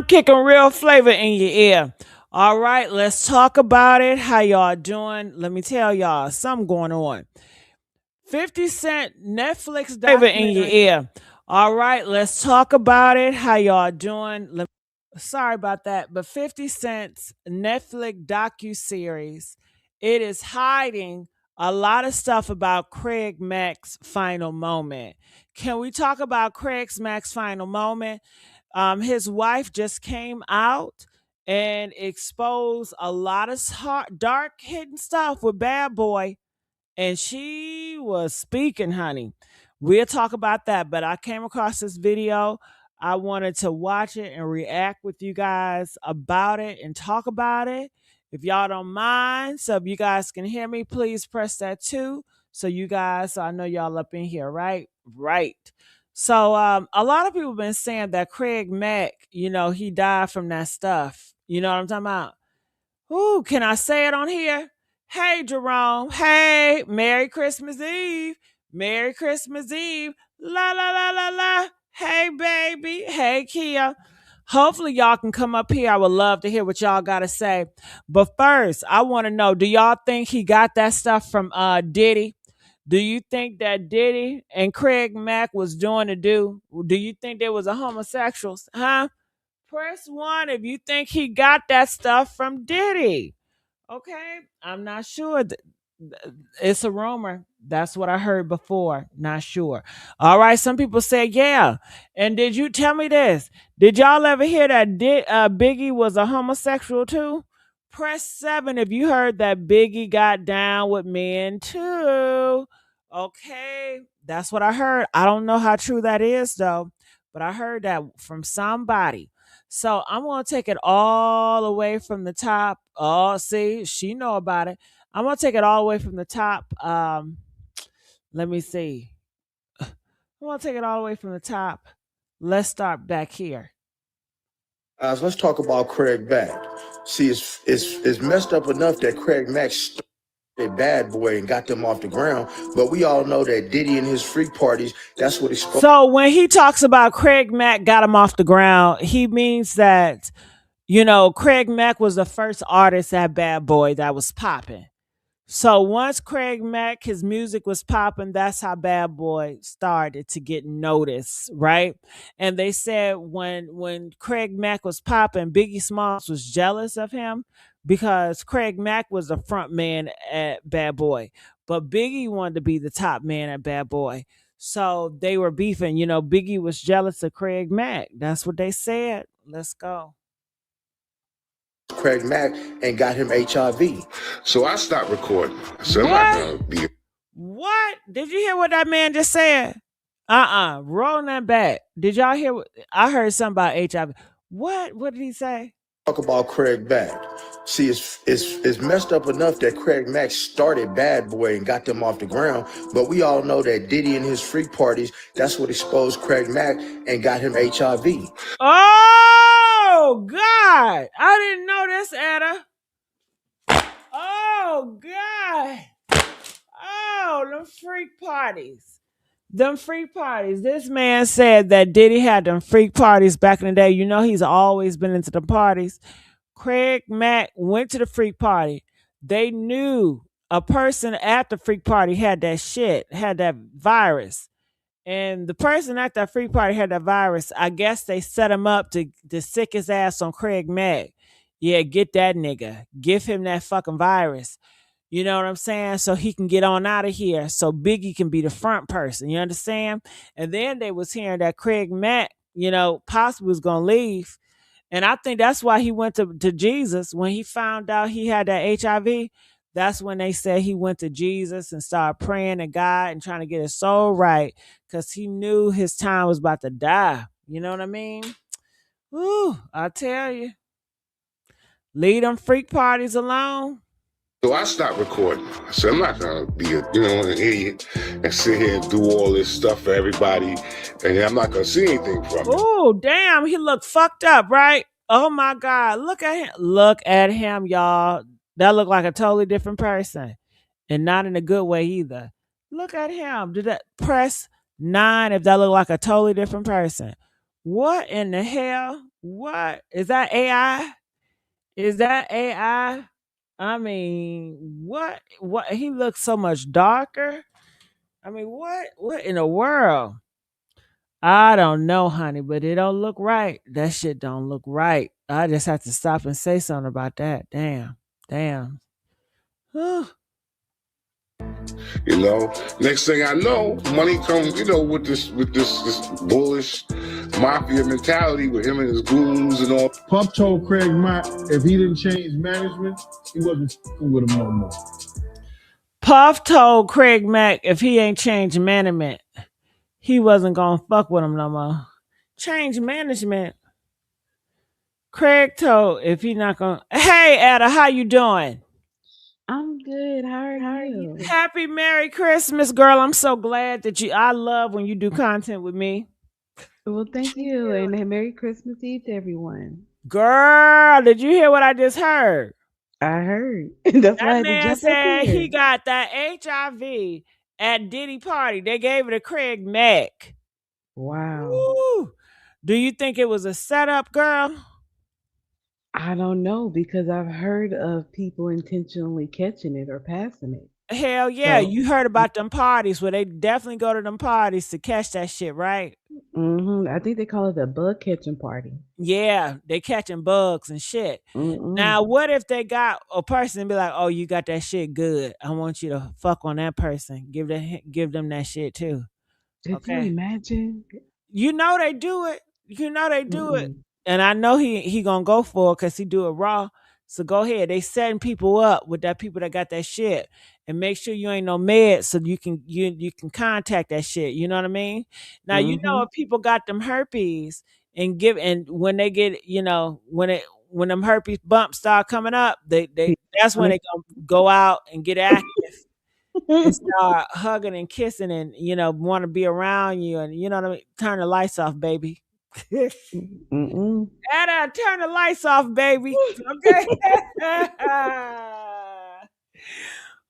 kicking real flavor in your ear. All right, let's talk about it. How y'all doing? Let me tell y'all something going on. 50 Cent Netflix flavor in your ear. All right, let's talk about it. How y'all doing? Sorry about that, but 50 Cent's Netflix docu-series, it is hiding a lot of stuff about Craig Mack's final moment. Can we talk about Craig Mack's final moment? His wife just came out and exposed a lot of dark hidden stuff with Bad Boy, and she was speaking, honey. We'll talk about that, but I came across this video. I wanted to watch it and react with you guys about it and talk about it. If y'all don't mind, so if you guys can hear me, please press that too. So I know y'all up in here, right? Right. So a lot of people have been saying that Craig Mack, he died from that stuff. You know what I'm talking about? Ooh, can I say it on here? Hey, Jerome. Hey, Merry Christmas Eve. Merry Christmas Eve. La, la, la, la, la. Hey, baby. Hey, Kia. Hopefully, y'all can come up here. I would love to hear what y'all got to say. But first, I want to know, do y'all think he got that stuff from Diddy? Do you think that Diddy and Craig Mack was doing the do? Do you think they was a homosexuals? Huh? Press one if you think he got that stuff from Diddy. Okay, I'm not sure. It's a rumor. That's what I heard before. Not sure. All right, some people say yeah. And did you tell me this? Did y'all ever hear that Biggie was a homosexual too? Press 7 if you heard that Biggie got down with men too. Okay, that's what I heard. I don't know how true that is though, but I heard that from somebody. So I'm gonna take it all the way from the top. Oh, see, she know about it. I'm gonna take it all the way from the top. Let me see. I'm gonna take it all the way from the top. Let's start back here. Let's talk about Craig Mack. See, it's messed up enough that Craig Mack started Bad Boy and got them off the ground, but we all know that Diddy and his freak parties, that's what exposed. So when he talks about Craig Mack got him off the ground, he means that, Craig Mack was the first artist at Bad Boy that was popping. So once Craig Mack, his music was popping, that's how Bad Boy started to get noticed, right? And they said when Craig Mack was popping, Biggie Smalls was jealous of him because Craig Mack was the front man at Bad Boy, but Biggie wanted to be the top man at Bad Boy. So they were beefing. Biggie was jealous of Craig Mack. That's what they said. Let's go. Craig Mack and got him HIV. So I stopped recording. So I'm not gonna be. What? Did you hear what that man just said? Rolling that back. Did y'all hear what I heard something about HIV? What did he say? Talk about Craig Mack. See, it's messed up enough that Craig Mack started Bad Boy and got them off the ground, but we all know that Diddy and his freak parties, that's what exposed Craig Mack and got him HIV. Oh God. I didn't know this, Ada. Oh God. Oh, them freak parties. Them freak parties. This man said that Diddy had them freak parties back in the day. He's always been into the parties. Craig Mack went to the freak party. They knew a person at the freak party had that shit, had that virus. And the person at that freak party had that virus. I guess they set him up to sick his ass on Craig Mack. Yeah, get that nigga. Give him that fucking virus. You know what I'm saying? So he can get on out of here. So Biggie can be the front person. You understand? And then they was hearing that Craig Mack, possibly was gonna leave. And I think that's why he went to Jesus. When he found out he had that HIV, that's when they said he went to Jesus and started praying to God and trying to get his soul right. Because he knew his time was about to die. You know what I mean? Ooh, I tell you. Leave them freak parties alone. So I stopped recording. So I'm not gonna be an idiot and sit here and do all this stuff for everybody, and I'm not gonna see anything from it. Oh, damn, he looked fucked up, right? Oh my God, look at him. Look at him, y'all. That looked like a totally different person. And not in a good way either. Look at him. Did that press 9 if that looked like a totally different person? What in the hell? What is that AI? Is that AI? I mean, what? What? He looks so much darker. I mean, what? What in the world? I don't know, honey, but it don't look right. That shit don't look right. I just have to stop and say something about that. Damn. Damn. You know, next thing I know, money comes. You know, with this bullish mafia mentality with him and his goons and all. Puff told Craig Mack if he didn't change management, he wasn't f***ing with him no more. Puff told Craig Mack if he ain't changed management, he wasn't gonna fuck with him no more. Change management. Craig told if he not gonna. Hey, Ada, how you doing? I'm good. How are you? Happy Merry Christmas, girl. I'm so glad that you. I love when you do content with me. Well, thank you, and Merry Christmas Eve to everyone. Girl, did you hear what I just heard? I heard. That's why I That had to man jump up said here. he got that HIV at Diddy party. They gave it to Craig Mack. Wow. Woo. Do you think it was a setup, girl? I don't know because I've heard of people intentionally catching it or passing it. Hell yeah. So, You heard about them parties where they definitely go to them parties to catch that shit, right? I think they call it a bug catching party. Yeah, they catching bugs and shit. Mm-mm. Now, what if they got a person and be like, "Oh, you got that shit good. I want you to fuck on that person. Give them that shit too." Could you Okay. imagine? You know they do it. You know they do it. Mm-mm. And I know he gonna go for it because he do it raw. So go ahead. They setting people up with that people that got that shit. And make sure you ain't no med so you can contact that shit. You know what I mean? Now you know Mm-hmm. if people got them herpes and when they get, when them herpes bumps start coming up, they that's when they gonna go out and get active and start hugging and kissing and want to be around you and you know what I mean. Turn the lights off, baby. Mm-mm. Anna, turn the lights off, baby. Okay.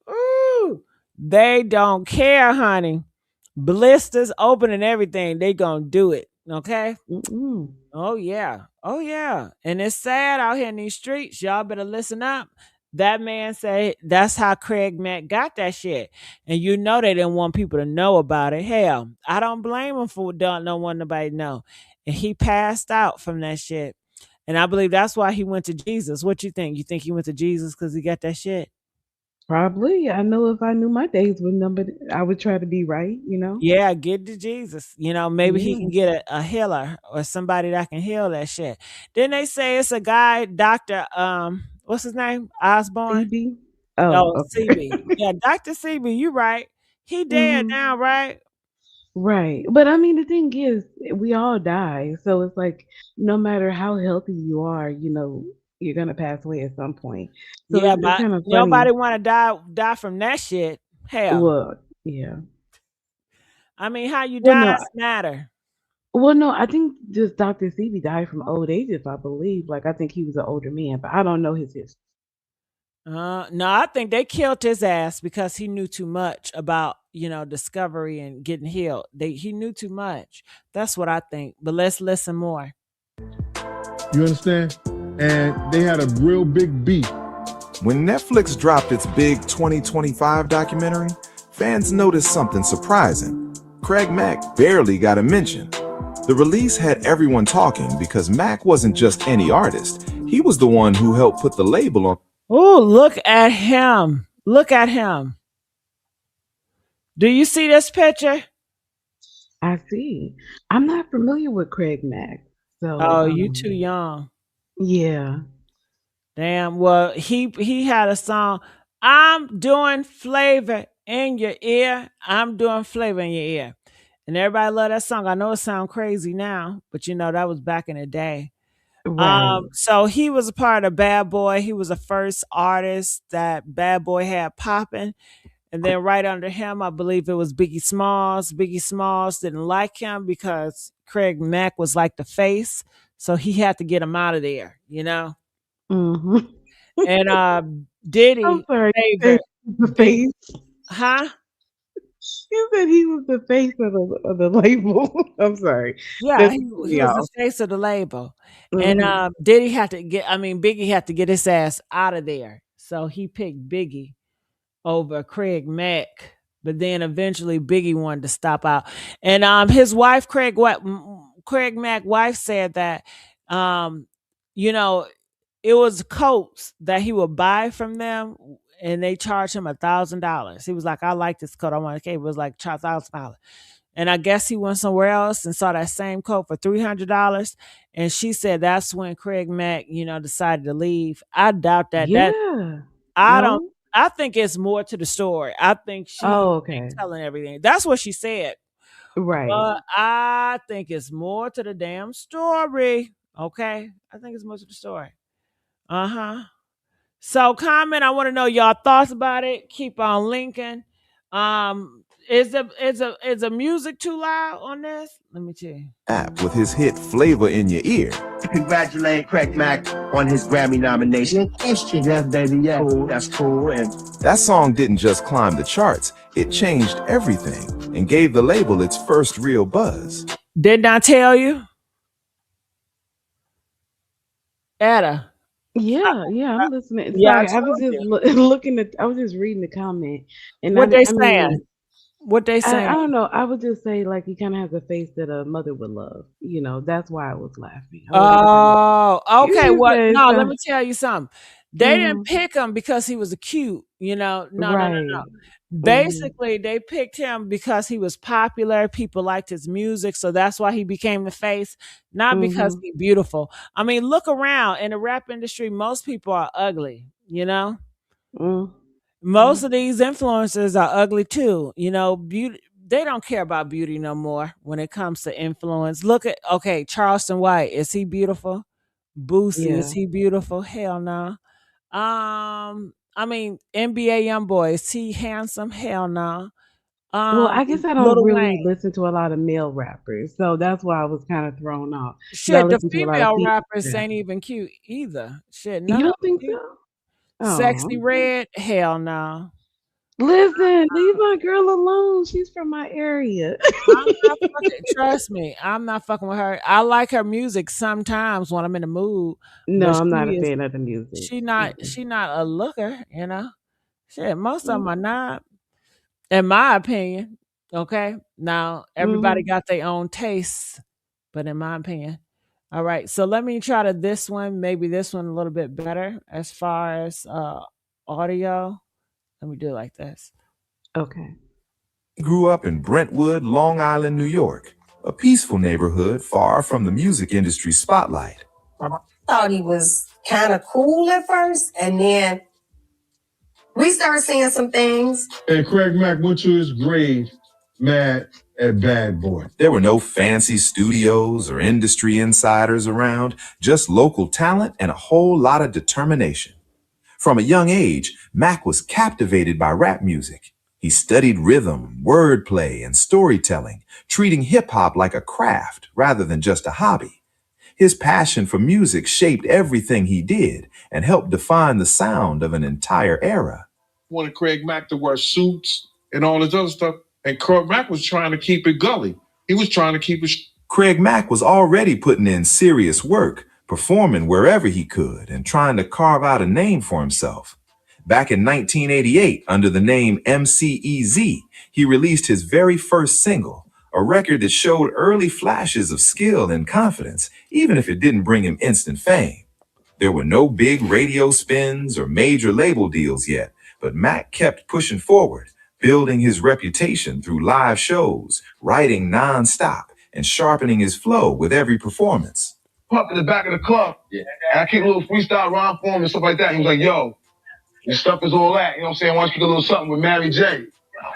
Ooh, they don't care, honey. Blisters open and everything. They gonna do it. Okay. Mm-mm. Oh yeah. Oh yeah. And it's sad out here in these streets. Y'all better listen up. That man said that's how Craig Mack got that shit. And you know they didn't want people to know about it. Hell, I don't blame him for don't want nobody to know. And he passed out from that shit. And I believe that's why he went to Jesus. What you think? You think he went to Jesus because he got that shit? Probably. I know if I knew my days were numbered, I would try to be right? Yeah, get to Jesus. Maybe he Yeah. can get a healer or somebody that can heal that shit. Then they say it's a guy, Doctor, what's his name? Osborne. CB? Oh, Oh, okay. CB. Yeah, Doctor CB. You right. He dead hmm now, right? Right. But I mean, the thing is, we all die. So it's like, no matter how healthy you are, you're going to pass away at some point. So Yeah, it's but kind of funny. nobody want to die from that shit. Hell, Well, yeah. I mean, how you Well, die no. doesn't matter. Well, no, I think just Dr. CB died from old age, if I believe. Like, I think he was an older man, but I don't know his history. No, I think they killed his ass because he knew too much about discovery and getting healed. He knew too much. That's what I think. But let's listen more. You understand? And they had a real big beef. When Netflix dropped its big 2025 documentary, fans noticed something surprising. Craig Mack barely got a mention. The release had everyone talking because Mack wasn't just any artist. He was the one who helped put the label on. Oh, look at him. Look at him. Do you see this picture? I see. I'm not familiar with Craig Mack. So, Oh, you too young. yeah. Damn. Well, he had a song. I'm doing flavor in your ear. I'm doing flavor in your ear. And everybody love that song. I know it sounds crazy now, but that was back in the day. Right. So he was a part of Bad Boy. He was the first artist that Bad Boy had popping. And then right under him, I believe it was Biggie Smalls. Biggie Smalls didn't like him because Craig Mack was like the face. So he had to get him out of there. hmm And I'm Diddy sorry. favorite The Big face. huh? You said he was the face of the label. I'm sorry. Yeah, That's he me was the off. face of the label, and Hmm. Diddy had to get. I mean, Biggie had to get his ass out of there, so he picked Biggie over Craig Mack. But then eventually Biggie wanted to stop out, and his wife Craig Mack wife said that, um, you know, it was coats that he would buy from them, and they charged him $1,000. He was like, "I like this coat. I want to keep." It was like $1,000. And I guess he went somewhere else and saw that same coat for $300. And she said that's when Craig Mack, decided to leave. I doubt that. Yeah. I don't. No. I think it's more to the story. I think she Oh, ain't okay. telling everything. That's what she said. Right. But I think it's more to the damn story. Okay, I think it's more to the story. Uh huh. So comment. I want to know y'all thoughts about it. Keep on linking. Is the music too loud on this? Let me check. App with his hit Flavor in Your Ear. Congratulate Craig Mack on his Grammy nomination. Yes, baby, yeah. Cool, that's cool. And That song didn't just climb the charts, it changed everything and gave the label its first real buzz. Didn't I tell you, Etta? Yeah, yeah, I'm listening. Yeah, I Sorry, I was told just you. looking at. I was just reading the comment, and What they I saying? mean, What they I saying? don't know. I would just say like he kind of has a face that a mother would love. That's why I was laughing. I wasn't trying to. Oh, okay. You What? said No, let so. me tell you something. They didn't Hmm. pick him because he was cute. No, no, no, no. Right. Hmm. Basically, they picked him because he was popular. People liked his music, so that's why he became the face. Not because Hmm. he's beautiful. I mean, look around in the rap industry. Most people are ugly. Mm. Most Mm. of these influencers are ugly too. Beauty. They don't care about beauty no more when it comes to influence. Look at Charleston White. Is he beautiful? Boosie, is Yeah. he beautiful? Hell no. I mean, NBA YoungBoy, is he handsome? Hell no. Well, Um, I guess I don't Little really Wayne. listen to a lot of male rappers, so that's why I was kind of thrown off. Because I Shit, the listen to a lot of female female rappers rap. ain't even cute either. Shit, You none of don't them think cute. so? Oh, Sexy Red? Hell no. listen, leave my girl alone. She's from my area. I'm not fucking. Trust me, I'm not fucking with her. I like her music sometimes when I'm in the mood, No, but I'm not a fan of the music. she not Mm-mm. she not a looker. Shit, most of them Mm. are not, in my opinion. Okay, now everybody Mhm. got their own tastes, but in my opinion, all right. So let me try to this one, maybe this one a little bit better as far as audio. Let me do it like this. Okay. Grew up in Brentwood, Long Island, New York, a peaceful neighborhood far from the music industry spotlight. thought he was kind of cool at first, and then we started seeing some things. And Craig Mack went to his grave mad at Bad Boy. There were no fancy studios or industry insiders around, just local talent and a whole lot of determination. From a young age, Mack was captivated by rap music. He studied rhythm, wordplay, and storytelling, treating hip hop like a craft rather than just a hobby. His passion for music shaped everything he did and helped define the sound of an entire era. Wanted Craig Mack to wear suits and all this other stuff. And Craig Mack was trying to keep it gully. He was trying to keep it. Craig Mack was already putting in serious work, performing wherever he could and trying to carve out a name for himself. Back in 1988, under the name MCEZ, he released his very first single, a record that showed early flashes of skill and confidence, even if it didn't bring him instant fame. There were no big radio spins or major label deals yet, but Mack kept pushing forward, building his reputation through live shows, writing nonstop, and sharpening his flow with every performance. Up in the back of the club. Yeah. And I kick a little freestyle rhyme for him and stuff like that. He was like, yo, your stuff is all that. You know what I'm saying? I want you to do a little something with Mary J.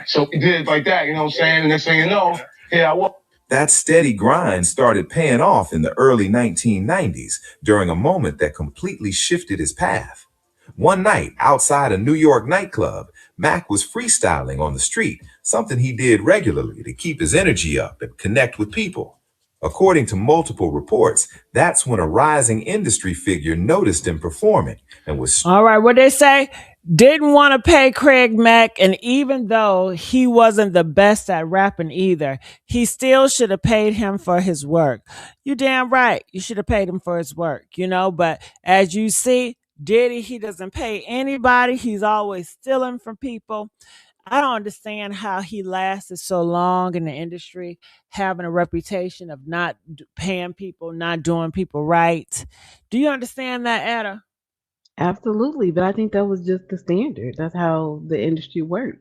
So he did it like that, you know what I'm saying? And next thing you know, here I was. That steady grind started paying off in the early 1990s during a moment that completely shifted his path. One night, outside a New York nightclub, Mack was freestyling on the street, something he did regularly to keep his energy up and connect with people. According to multiple reports, that's when a rising industry figure noticed him performing and was All right, what they say? Didn't want to pay Craig Mack, and even though he wasn't the best at rapping either, he still should have paid him for his work. You damn right. You should have paid him for his work, But as you see, Diddy, he doesn't pay anybody. He's always stealing from people. I don't understand how he lasted so long in the industry, having a reputation of not paying people, not doing people right. Do you understand that, Etta? Absolutely, but I think that was just the standard. That's how the industry works.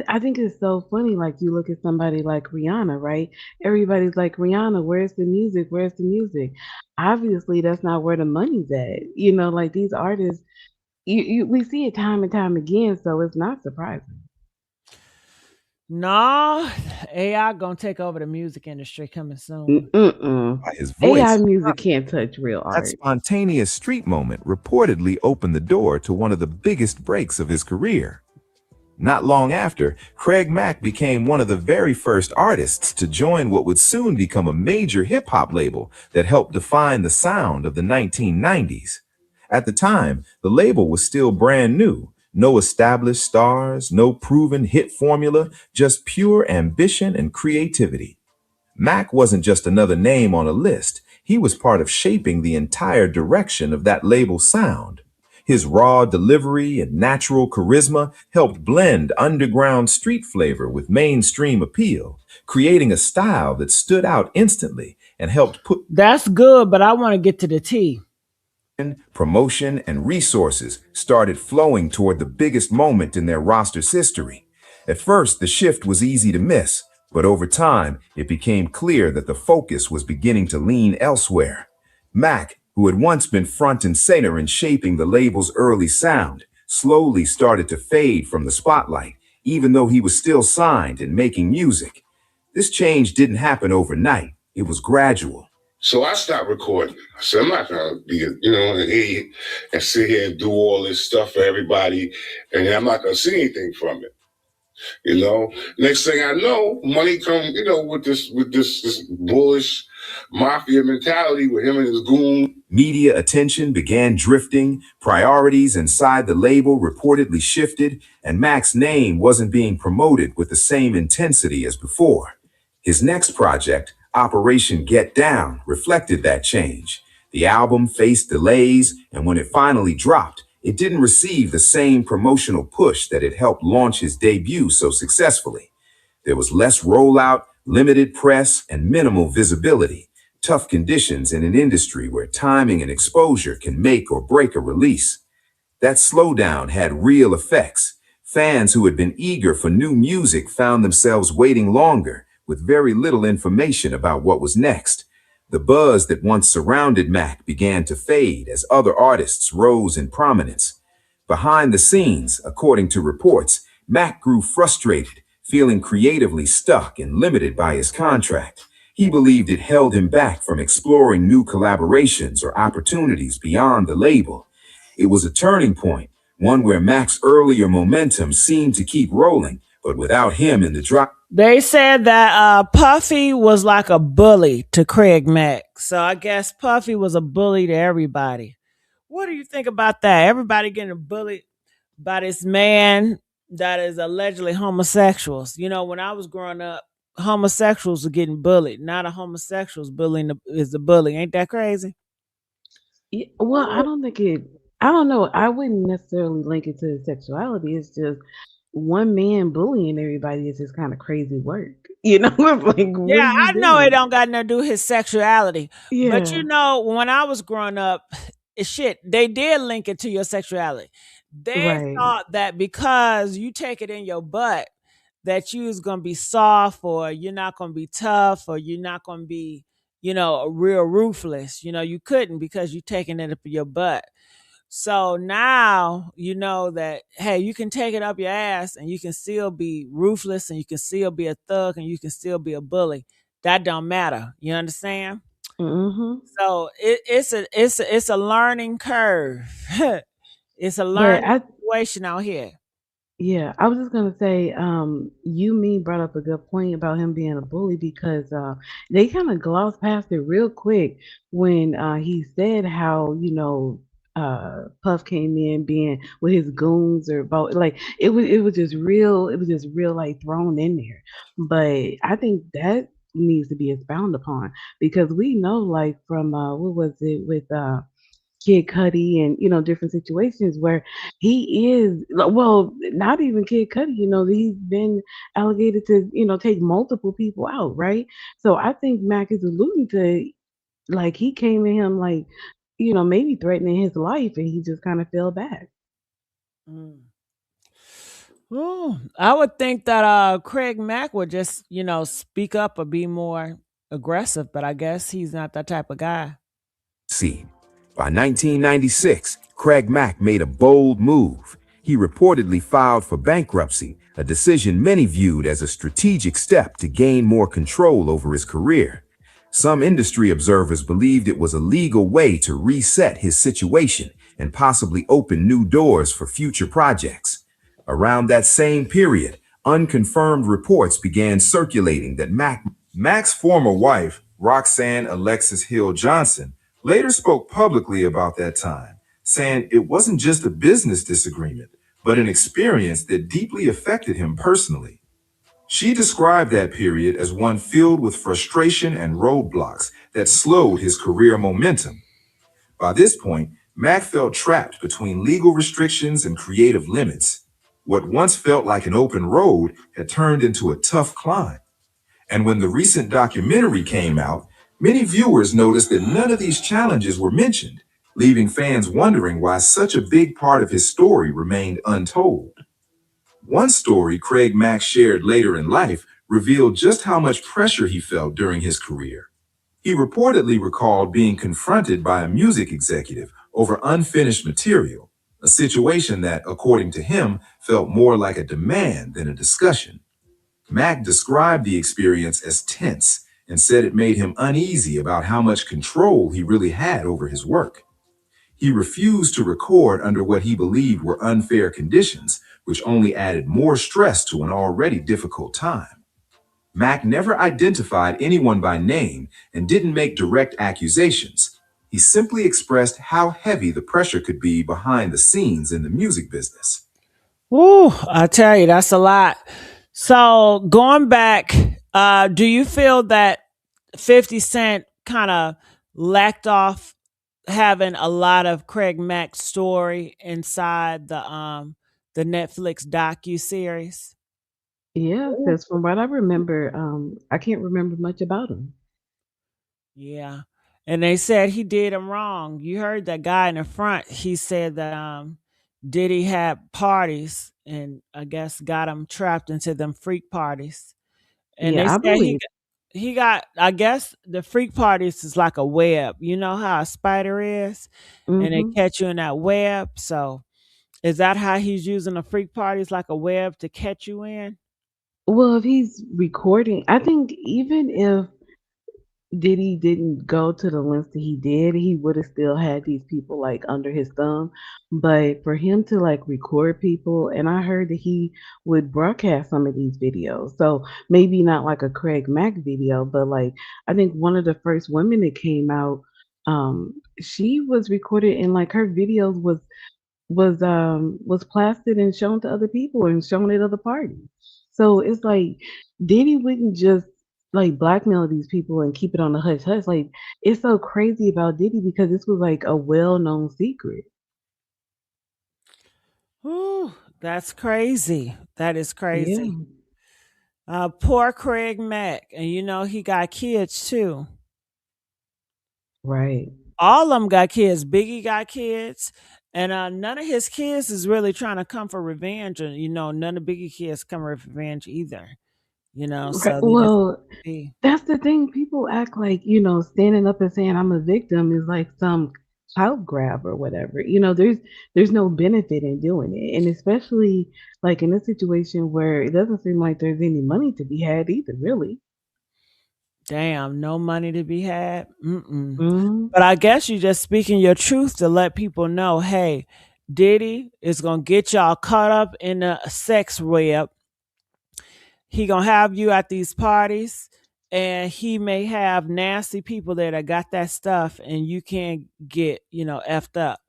I think it's so funny. Like you look at somebody like Rihanna, right? Everybody's like, Rihanna, where's the music? Where's the music? Obviously, that's not where the money's at. Like these artists, we see it time and time again, so it's not surprising. No, AI gonna take over the music industry coming soon. Mm-mm. by his AI voice. music can't touch real That art. spontaneous street moment reportedly opened the door to one of the biggest breaks of his career. Not long after, Craig Mack became one of the very first artists to join what would soon become a major hip hop label that helped define the sound of the 1990s. At the time, the label was still brand new. No established stars, no proven hit formula, just pure ambition and creativity. Mack wasn't just another name on a list. He was part of shaping the entire direction of that label's sound. His raw delivery and natural charisma helped blend underground street flavor with mainstream appeal, creating a style that stood out instantly and helped put That's good, but I want to get to the T. promotion and resources started flowing toward the biggest moment in their roster's history. At first, the shift was easy to miss, but over time, it became clear that the focus was beginning to lean elsewhere. Mack, who had once been front and center in shaping the label's early sound, slowly started to fade from the spotlight, even though he was still signed and making music. This change didn't happen overnight. It was gradual. So I stopped recording. I said, I'm not gonna be, an idiot and sit here and do all this stuff for everybody, and I'm not gonna see anything from it. Next thing I know, money come, with this bullish mafia mentality with him and his goon. Media attention began drifting, priorities inside the label reportedly shifted, and Mack's name wasn't being promoted with the same intensity as before. His next project, Operation Get Down, reflected that change. The album faced delays, and when it finally dropped, it didn't receive the same promotional push that had helped launch his debut so successfully. There was less rollout, limited press, and minimal visibility. Tough conditions in an industry where timing and exposure can make or break a release. That slowdown had real effects. Fans who had been eager for new music found themselves waiting longer with very little information about what was next. The buzz that once surrounded Mack began to fade as other artists rose in prominence. Behind the scenes, according to reports, Mack grew frustrated, feeling creatively stuck and limited by his contract. He believed it held him back from exploring new collaborations or opportunities beyond the label. It was a turning point, one where Mack's earlier momentum seemed to keep rolling, but without him in the drop. They said that Puffy was like a bully to Craig Mack. So I guess Puffy was a bully to everybody. What do you think about that? Everybody getting bullied by this man that is allegedly homosexuals. When I was growing up, homosexuals were getting bullied. Not a homosexuals bullying is the bully. Ain't that crazy? Yeah, well, I don't think it. I don't know. I wouldn't necessarily link it to sexuality. It's just one man bullying everybody is just kind of crazy work. It's like, Yeah, what are you I know it doing? don't got nothing to do with his sexuality. But Yeah, when I was growing up, shit, they did link it to your sexuality. They right. thought that because you take it in your butt, that you was gonna be soft or you're not gonna be tough or you're not gonna be, real ruthless. You couldn't because you taking it up your butt. So now you know that hey, you can take it up your ass and you can still be ruthless and you can still be a thug and you can still be a bully. That don't matter. You understand? Hmm. So it's a learning curve. It's a But learning I situation out here. Yeah, I was just gonna say, you me brought up a good point about him being a bully because they kind of glossed past it real quick when he said how Puff came in being with his goons or about like it was just real like thrown in there. But I think that needs to be expounded upon because we know like from what was it with Kid Cudi and different situations where he is well, not even Kid Cudi, he's been allocated to take multiple people out, right? So I think Mac is alluding to like he came at him like maybe threatening his life and he just kind of fell back. Mm. Ooh, I would think that Craig Mack would just, speak up or be more aggressive, but I guess he's not that type of guy. See, by 1996, Craig Mack made a bold move. He reportedly filed for bankruptcy, a decision many viewed as a strategic step to gain more control over his career. Some industry observers believed it was a legal way to reset his situation and possibly open new doors for future projects. Around that same period, unconfirmed reports began circulating that Mack's former wife, Roxanne Alexis Hill Johnson, later spoke publicly about that time, saying it wasn't just a business disagreement, but an experience that deeply affected him personally. She described that period as one filled with frustration and roadblocks that slowed his career momentum. By this point, Mack felt trapped between legal restrictions and creative limits. What once felt like an open road had turned into a tough climb. And when the recent documentary came out, many viewers noticed that none of these challenges were mentioned, leaving fans wondering why such a big part of his story remained untold. One story Craig Mack shared later in life revealed just how much pressure he felt during his career. He reportedly recalled being confronted by a music executive over unfinished material, a situation that, according to him, felt more like a demand than a discussion. Mack described the experience as tense and said it made him uneasy about how much control he really had over his work. He refused to record under what he believed were unfair conditions, which only added more stress to an already difficult time. Mack never identified anyone by name and didn't make direct accusations. He simply expressed how heavy the pressure could be behind the scenes in the music business. Ooh, I tell you, that's a lot. So going back, do you feel that 50 Cent kind of lacked off having a lot of Craig Mack's story inside the Netflix docu series? Yeah, because from what I remember, I can't remember much about him. Yeah. And they said he did him wrong. You heard that guy in the front. He said that Diddy had parties and I guess got him trapped into them freak parties. And they Yeah, I said believe. he got I guess the freak parties is like a web. You know how a spider is? And they Hmm. catch you in that web. So is that how he's using the freak parties like a web to catch you in? Well, if he's recording, I think even if Diddy didn't go to the lengths that he did, he would have still had these people like under his thumb. But for him to like record people, and I heard that he would broadcast some of these videos. So maybe not like a Craig Mack video, but like I think one of the first women that came out, she was recorded and like her videos was plastered and shown to other people and shown at other parties. So it's like Diddy wouldn't just like blackmail these people and keep it on the hush hush. Like it's so crazy about Diddy because this was like a well known secret. Whew, that's crazy. That is Yeah, crazy. Poor Craig Mack. And he got kids too. right. All of them got kids. Biggie got kids. And none of his kids is really trying to come for revenge. And, none of Biggie kids come for revenge either. Right. So they just Well, be. that's the thing. People act like, standing up and saying I'm a victim is like some clout grab or whatever. There's no benefit in doing it. And especially like in a situation where it doesn't seem like there's any money to be had either, really. Damn, no money to be had. Mm-mm. Hmm. But I guess you just speaking your truth to let people know, hey, Diddy is gonna get y'all caught up in the sex web. He gonna have you at these parties, and he may have nasty people there that got that stuff, and you can't get effed up,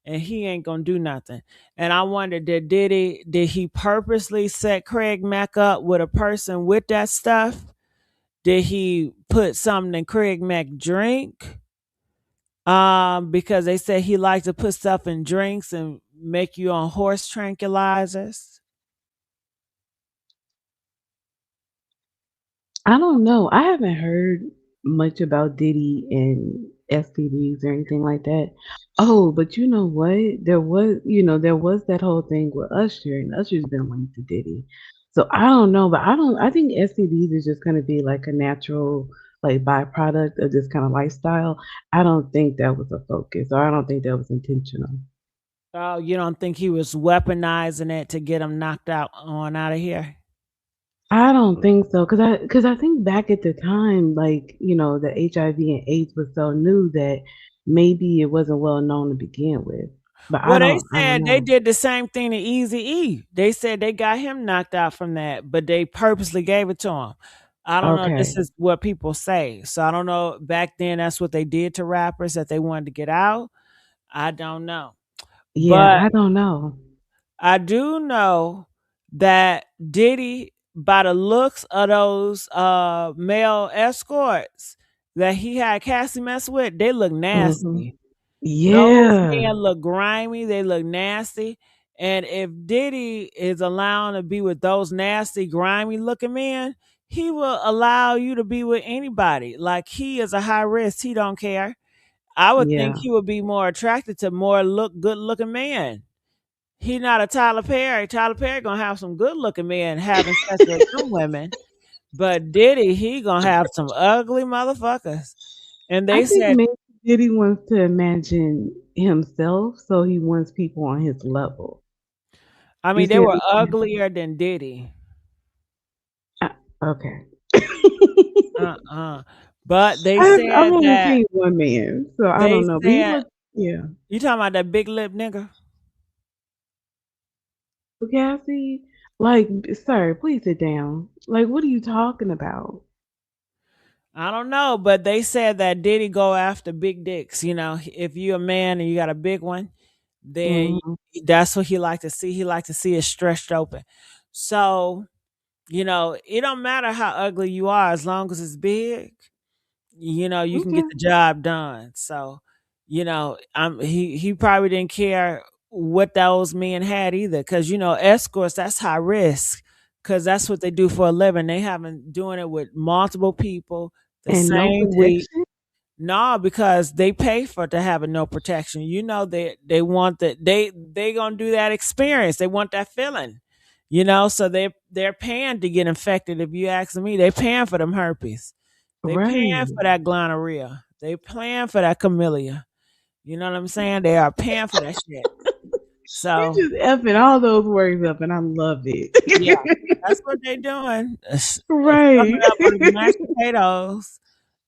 and he ain't gonna do nothing. And I wonder, did he purposely set Craig Mack up with a person with that stuff? Did he put something in Craig Mack drink? Because they said he liked to put stuff in drinks and make you on horse tranquilizers. I don't know. I haven't heard much about Diddy and STDs or anything like that. Oh, but you know what? There was that whole thing with Usher, and Usher's been linked to Diddy. So I don't know, but I think STDs is just gonna be like a natural like byproduct of this kind of lifestyle. I don't think that was a focus, or I don't think that was intentional. Oh, you don't think he was weaponizing it to get him knocked out on out of here? I don't think so, cause I think back at the time, like, the HIV and AIDS was so new that maybe it wasn't well known to begin with. But I Well, they don't I don't said they know. did the same thing to Easy E. They said they got him knocked out from that, but they purposely gave it to him. I don't know. This Okay. is what people say. So I don't know. Back then, that's what they did to rappers that they wanted to get out. I don't know. Yeah, But I don't know. I do know that Diddy, by the looks of those male escorts that he had Cassie mess with, they look Mhm. nasty. Those Yeah. men look grimy, they look nasty. And if Diddy is allowing to be with those nasty, grimy looking men, he will allow you to be with anybody. Like he is a high risk. He don't care. I would think Yeah. he would be more attracted to more good looking men. He not a Tyler Perry. Tyler Perry gonna have some good looking men having sex with them women. But Diddy, he gonna have some ugly motherfuckers. And I they think said, maybe Diddy wants to imagine himself, so he wants people on his level. I You mean, they see what were I'm saying? uglier than Diddy. Uh, okay. Uh-uh. But they I've said only that seen one man, so I they don't know. But he said looks, yeah. you talking about that big lip nigga? Cassie, like, sir, please sit down. Like, what are you talking about? I don't know, but they said that Diddy go after big dicks. If you a man and you got a big one, then Mhm. that's what he like to see. He like to see it stretched open. So it don't matter how ugly you are as long as it's big. You can get Okay. the job done. So, he probably didn't care what those men had either, because escorts, that's high risk, because that's what they do for a living. They haven't doing it with multiple people the And no same week. protection? No, because they pay for it to have no protection. They want that they gonna do that experience. They want that feeling. So they're paying to get infected. If you ask me, they paying for them herpes. They paying Right. for that gonorrhea. They paying for that camellia. You know what I'm saying? They are paying for that shit. You So just effing all those words up, and I love yeah, it. that's what they doing. Right. Sucking up on the mashed potatoes.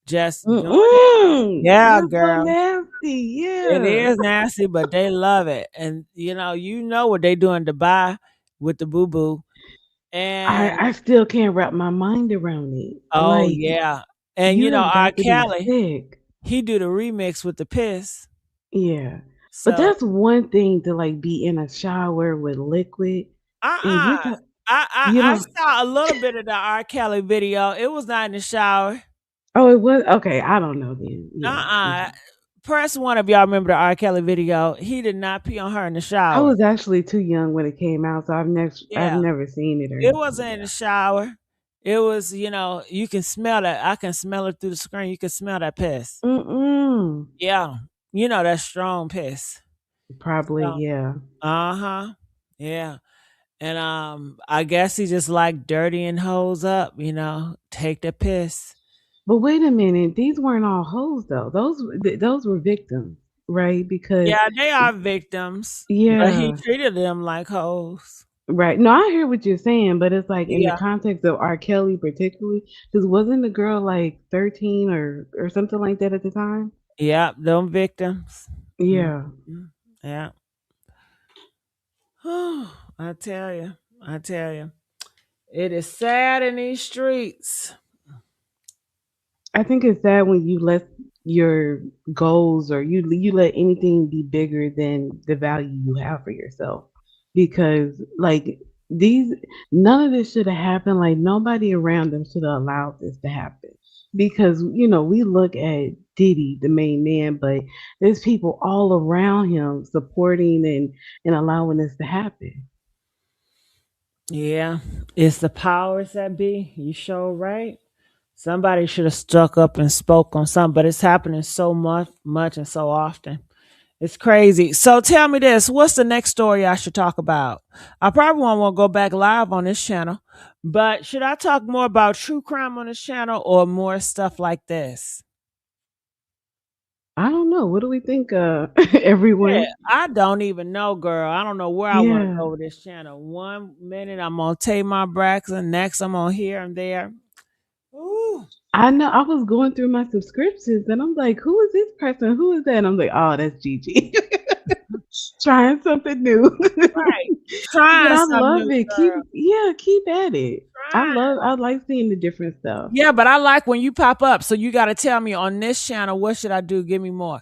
Just doing it. Mm-mm. Yeah, That's so girl. nasty. It Yeah. is nasty, but they love it. And you know what they do in Dubai with the boo boo. I And I still can't wrap my mind around it. oh Like, yeah. And you have R. got to be Kelly, sick. he do the remix with the piss. Yeah. But So that's one thing to like be in a shower with liquid, and uh-uh. you're ta you I know saw a little bit of the R. Kelly video. It was not in the shower. oh, it was? Okay, I don't know then. Yeah. Uh-uh. Okay. Press one of y'all remember the R. Kelly video. He did not pee on her in the I shower. was actually too young when it came out, so I've Yeah. never seen it or It anything. wasn't in Yeah. the shower. It was, you can smell that. I can smell it through the screen. You can smell that piss. Mm-mm. Yeah. That's strong piss. Probably, So, yeah. uh-huh. Yeah. And I guess he just like dirtying hoes up, take the piss. But wait a minute, these weren't all hoes though. Those were victims, right? Because Yeah, they are victims, but he yeah, treated them like hoes. right. No, I hear what you're saying, but it's like in the Yeah. context of R. Kelly particularly, because wasn't the girl like 13 or something like that at the time? Yeah, them victims. Yeah. Mhm. Yeah. I tell you, I tell you, it is sad in these streets. I think it's sad when you let your goals or you let anything be bigger than the value you have for yourself. Because like these none of this should have happened. Like nobody around them should have allowed this to happen. Because we look at Diddy, the main man, but there's people all around him supporting and allowing this to happen. Yeah, it's the powers that be. You sure right. Somebody should have stuck up and spoke on something, but it's happening so much and so often. It's crazy. So tell me this: what's the next story I should talk about? I probably won't want to go back live on this channel, but should I talk more about true crime on this channel or more stuff like this? I don't know. What do we think, Yeah, everyone? I don't even know, girl. I don't know where I want to Yeah. go with this channel. One minute I'm gonna take my Braxton, next I'm on here and there. Ooh, I know I was going through my subscriptions and I'm like, who is this person? Who is that? And I'm like, oh, that's Gigi. Trying something new. right. But Trying I something love new, it. girl. Keep at it. Trying. I like seeing the different stuff. Yeah, but I like when you pop up. So you got to tell me on this channel, what should I do? Give me more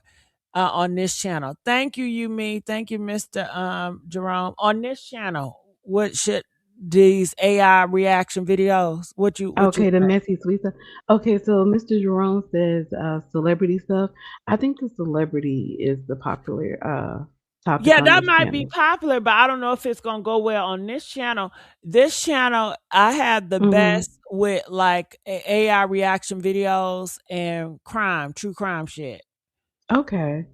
on this channel. Thank you, you me. Thank you, Mr. Jerome. On this channel, what should these AI reaction videos? What you Okay, the think? messy sweet stuff. Okay, so Mr. Jerome says celebrity stuff. I think the celebrity is the popular topic Yeah, on that this might be channel. popular, but I don't know if it's gonna go well on this channel. This channel, I had the Hmm. best with like AI reaction videos and true crime shit. Okay.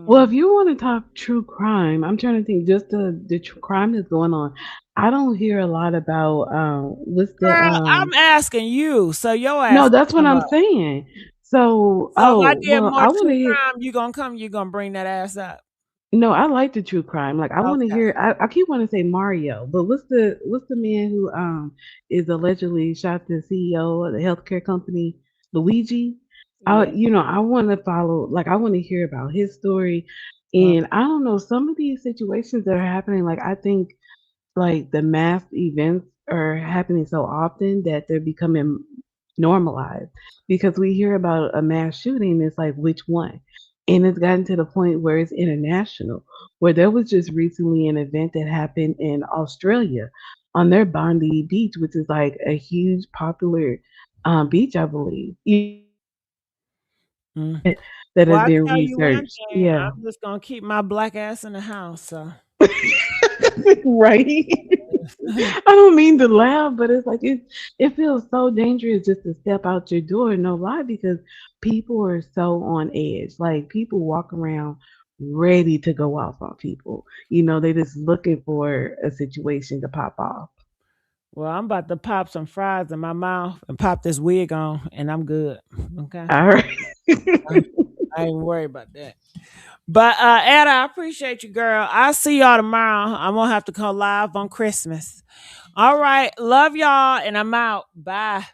Well, if Mm. you want to talk true crime, I'm trying to think just the true crime that's going on. I don't hear a lot about what's the Girl, I'm asking you, so your no, ass that's can what come I'm up. saying. So, So if I oh, did well, more I want true to hear. crime, you gonna come, you gonna bring that ass up. No, I like the true crime. Like, I want to Okay. hear. I keep wanting to say Mario, but what's the man who is allegedly shot the CEO of the healthcare company, Luigi? Yeah. I want to follow. Like, I want to hear about his story, Okay. and I don't know some of these situations that are happening. Like, I think like the mass events are happening so often that they're becoming normalized because we hear about a mass shooting, it's like which one, and it's gotten to the point where it's international, where there was just recently an event that happened in Australia on their Bondi beach, which is like a huge popular beach, I believe, Mm. that Well, has I been tell you one researched. thing, Yeah. I'm just gonna keep my black ass in the house. So Right. I don't mean to laugh, but it's like it feels so dangerous just to step out your door, no lie, because people are so on edge. Like people walk around ready to go off on people. They're just looking for a situation to pop off. well, I'm about to pop some fries in my mouth and pop this wig on, and I'm good. Okay. All right. I I ain't worried about that. But Ada, I appreciate you, girl. I'll see y'all tomorrow. I'm gonna have to come live on Christmas. All right. Love y'all, and I'm out. Bye.